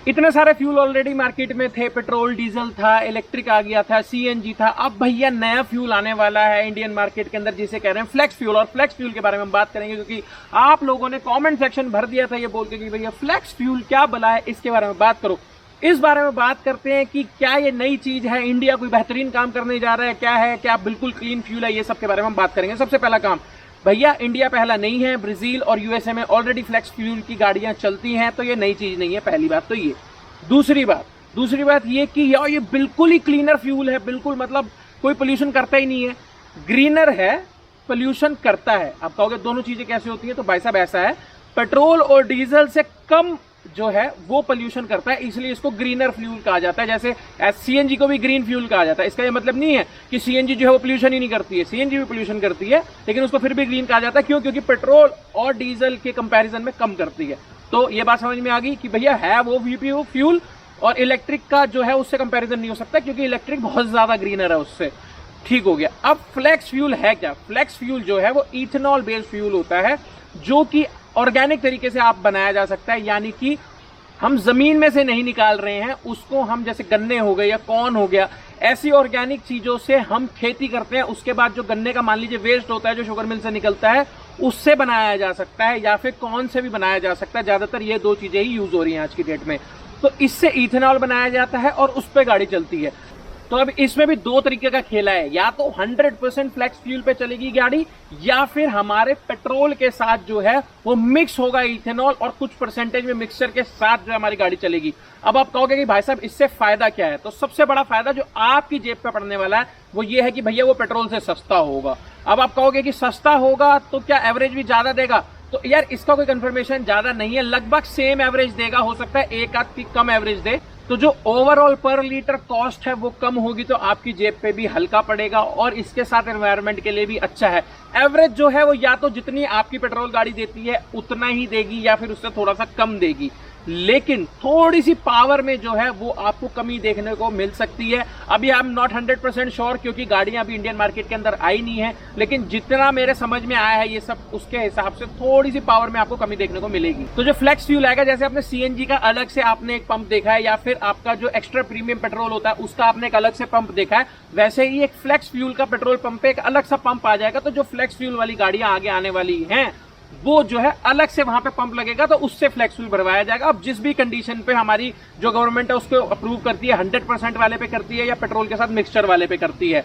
इतने सारे fuel already market में थे, पेट्रोल, डीजल था, इलेक्ट्रिक आ गया था, सीएनजी था। अब भैया नया फ्यूल आने वाला है इंडियन मार्केट के अंदर जिसे कह रहे हैं फ्लेक्स फ्यूल। और फ्लेक्स फ्यूल के बारे में हम बात करेंगे क्योंकि आप लोगों ने कमेंट सेक्शन भर दिया था ये बोल के कि भैया फ्लेक्स फ्यूल क्या भला है, इसके बारे में बात करो। इस बारे में बात करते हैं कि क्या ये नई चीज है, इंडिया कोई बेहतरीन काम करने जा रहा है, क्या है, क्या बिल्कुल क्लीन फ्यूल है, ये सब के बारे में हम बात करेंगे। सबसे पहला काम, भैया इंडिया पहला नहीं है, ब्राजील और यूएसए में ऑलरेडी फ्लेक्स फ्यूल की गाड़ियां चलती हैं, तो ये नई चीज नहीं है। पहली बात तो ये। दूसरी बात ये कि यार ये बिल्कुल ही क्लीनर फ्यूल है, बिल्कुल मतलब कोई पोल्यूशन करता ही नहीं है। ग्रीनर है, पोल्यूशन करता है। आप कहोगे दोनों चीजें कैसे होती हैं, तो भाई साहब ऐसा है, पेट्रोल और डीजल से कम जो है वो पोल्यूशन करता है, इसलिए इसको ग्रीनर फ्यूल कहा जाता है। जैसे सीएनजी को भी ग्रीन फ्यूल कहा जाता है। इसका ये मतलब नहीं है कि सीएनजी जो है वो पोल्यूशन ही नहीं करती है, सीएनजी भी पोल्यूशन करती है, लेकिन उसको फिर भी ग्रीन कहा जाता है। क्यों? क्योंकि पेट्रोल और डीजल के कंपैरिजन में कम करती है। तो ये बात समझ में आ गई कि भैया है वो वीपीओ फ्यूल, और इलेक्ट्रिक का जो है उससे कंपैरिजन नहीं हो सकता क्योंकि इलेक्ट्रिक बहुत ज्यादा ग्रीनर है उससे। ठीक हो गया। अब फ्लेक्स फ्यूल है क्या? फ्लेक्स फ्यूल जो है वो इथेनॉल बेस्ड फ्यूल होता है, जो कि ऑर्गेनिक तरीके से आप बनाया जा सकता है, यानी कि हम जमीन में से नहीं निकाल रहे हैं उसको। हम जैसे गन्ने हो गए या कॉर्न हो गया, ऐसी ऑर्गेनिक चीजों से हम खेती करते हैं। उसके बाद जो गन्ने का मान लीजिए वेस्ट होता है जो शुगर मिल से निकलता है, उससे बनाया जा सकता है, या फिर कॉर्न से भी बनाया जा सकता है। ज्यादातर ये दो चीजें ही यूज हो रही हैं आज की डेट में। तो इससे इथेनॉल बनाया जाता है और उस पर गाड़ी चलती है। तो अब इसमें भी दो तरीके का खेला है, या तो 100% फ्लेक्स फ्यूल पे चलेगी गाड़ी, या फिर हमारे पेट्रोल के साथ जो है वो मिक्स होगा इथेनॉल, और कुछ परसेंटेज में मिक्सचर के साथ जो हमारी गाड़ी चलेगी। अब आप कहोगे कि भाई साहब इससे फायदा क्या है, तो सबसे बड़ा फायदा जो आपकी जेब पे पड़ने वाला है वो ये है कि भैया वो पेट्रोल से सस्ता होगा। अब आप कहोगे कि सस्ता होगा तो क्या एवरेज भी ज्यादा देगा, तो यार इसका कोई कंफर्मेशन ज्यादा नहीं है, लगभग सेम एवरेज देगा। हो सकता है एक आध की कम एवरेज दे, तो जो ओवरऑल पर लीटर कॉस्ट है वो कम होगी, तो आपकी जेब पे भी हल्का पड़ेगा और इसके साथ एनवायरनमेंट के लिए भी अच्छा है। एवरेज जो है वो या तो जितनी आपकी पेट्रोल गाड़ी देती है उतना ही देगी, या फिर उससे थोड़ा सा कम देगी, लेकिन थोड़ी सी पावर में जो है वो आपको कमी देखने को मिल सकती है। अभी आई एम नॉट 100% श्योर क्योंकि गाड़ियां अभी इंडियन मार्केट के अंदर आई नहीं है, लेकिन जितना मेरे समझ में आया है ये सब, उसके हिसाब से थोड़ी सी पावर में आपको कमी देखने को मिलेगी। तो जो फ्लेक्स फ्यूल आएगा, जैसे आपने सीएनजी का अलग से आपने एक पंप देखा है, या फिर आपका जो एक्स्ट्रा प्रीमियम पेट्रोल होता है उसका आपने एक अलग से पंप देखा है, वैसे ही एक फ्लेक्स फ्यूल का पेट्रोल पंप पे एक अलग सा पंप आ जाएगा। तो जो फ्लेक्स फ्यूल वाली गाड़ियां आगे आने वाली हैं वो जो है अलग से वहां पे पंप लगेगा, तो उससे फ्लेक्स फ्यूल भरवाया जाएगा। अब जिस भी कंडीशन पे हमारी जो गवर्नमेंट है उसको अप्रूव करती है, 100% वाले पे करती है या पेट्रोल के साथ मिक्सचर वाले पे करती है।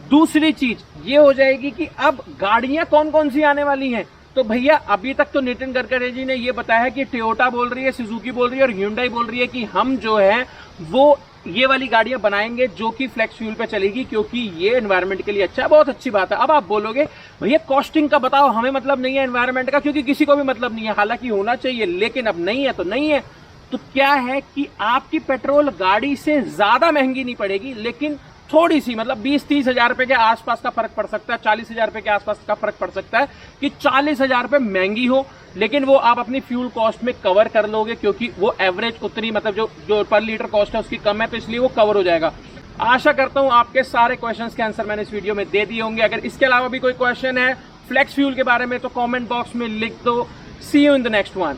दूसरी चीज ये हो जाएगी कि अब गाड़ियां कौन कौन सी आने वाली हैं, तो भैया अभी तक तो नितिन गडकरी जी ने ये बताया है कि टोयोटा बोल रही है, सुजुकी बोल रही है और hyundai बोल रही है कि हम जो है वो ये वाली गाड़ियां बनाएंगे जो कि फ्लेक्स फ्यूल पे चलेगी, क्योंकि ये एनवायरनमेंट के लिए अच्छा है। बहुत अच्छी बात है। अब आप बोलोगे भैया कॉस्टिंग का बताओ, हमें मतलब नहीं है एनवायरनमेंट का, क्योंकि किसी को भी मतलब नहीं है, हालांकि होना चाहिए, लेकिन अब नहीं है तो नहीं है। तो क्या है कि आपकी पेट्रोल गाड़ी से ज्यादा महंगी नहीं पड़ेगी, लेकिन थोड़ी सी मतलब 20-30 हजार रुपए के आसपास का फर्क पड़ सकता है, 40 हजार रुपए के आसपास का फर्क पड़ सकता है कि 40 हजार रुपए महंगी हो, लेकिन वो आप अपनी फ्यूल कॉस्ट में कवर कर लोगे, क्योंकि वो एवरेज उतनी मतलब जो पर लीटर कॉस्ट है उसकी कम है, तो इसलिए वो कवर हो जाएगा। आशा करता हूं आपके सारे क्वेश्चंस के आंसर मैंने इस वीडियो में दे दिए होंगे। अगर इसके अलावा भी कोई क्वेश्चन है फ्लेक्स फ्यूल के बारे में तो कॉमेंट बॉक्स में लिख दो। See you in the next one.